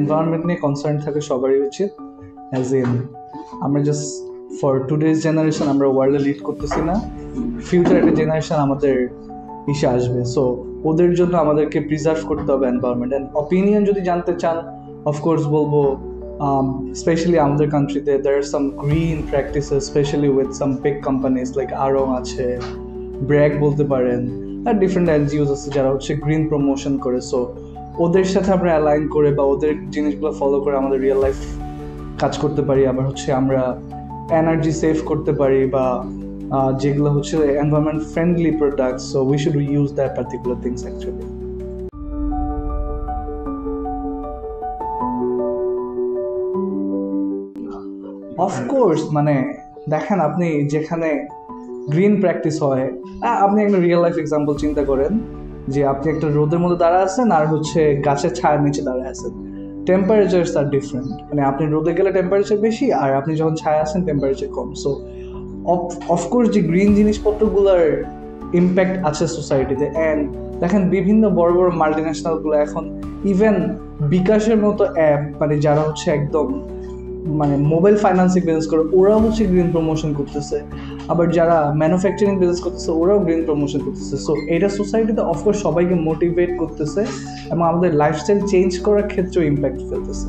Environment নিয়ে concern থাকে সবারই উচিত। অ্যাজ ইন আমরা জাস্ট ফর টুডেজ জেনারেশন আমরা ওয়ার্ল্ডে লিড করতেছি না, ফিউচার একটা জেনারেশন আমাদের ইসে আসবে, সো ওদের জন্য আমাদেরকে প্রিজার্ভ করতে হবে এনভায়রনমেন্ট। অ্যান্ড অপিনিয়ন যদি জানতে চান, অফকোর্স বলবো স্পেশালি আমাদের কান্ট্রিতে there are some green practices, especially with some big companies like Aarong আছে, ব্র্যাক বলতে পারেন, আর ডিফারেন্ট এনজিওস আছে যারা হচ্ছে গ্রিন প্রমোশন করে। সো ওদের সাথে আমরা অ্যালাইন করে বা ওদের জিনিসগুলো ফলো করে আমাদের রিয়েল লাইফ কাজ করতে পারি। আবার হচ্ছে আমরা এনার্জি সেভ করতে পারি বা যেগুলো হচ্ছে environment friendly products, so we should use that particular things actually. Of course মানে দেখেন, আপনি যেখানে গ্রিন প্র্যাকটিস হয়, আপনি একটা রিয়েল লাইফ এক্সাম্পল চিন্তা করেন যে আপনি একটা রোদের মধ্যে দাঁড়ায় আছেন আর হচ্ছে গাছের ছায়ার নিচে দাঁড়ায় আছেন, টেম্পারেচারস আর ডিফারেন্ট। মানে আপনি রোদে গেলে টেম্পারেচার বেশি, আর আপনি যখন ছায়া আছেন টেম্পারেচার কম। সো অফকোর্স যে গ্রিন জিনিসপত্রগুলোর ইম্প্যাক্ট আছে সোসাইটিতে। অ্যান্ড দেখেন বিভিন্ন বড় বড় মাল্টিন্যাশনালগুলো এখন ইভেন বিকাশের মতো অ্যাপ, মানে যারা হচ্ছে একদম মানে মোবাইল ফাইন্যান্সিং বিজনেস করে, ওরাও হচ্ছে গ্রিন প্রমোশন করতেছে। আবার যারা ম্যানুফ্যাকচারিং বিজনেস করতেছে ওরাও গ্রিন প্রমোশন করতেছে। সো এটা সোসাইটিতে অফকোর্স সবাইকে মোটিভেট করতেছে এবং আমাদের লাইফস্টাইল চেঞ্জ করার ক্ষেত্রেও ইম্প্যাক্ট ফেলতেছে।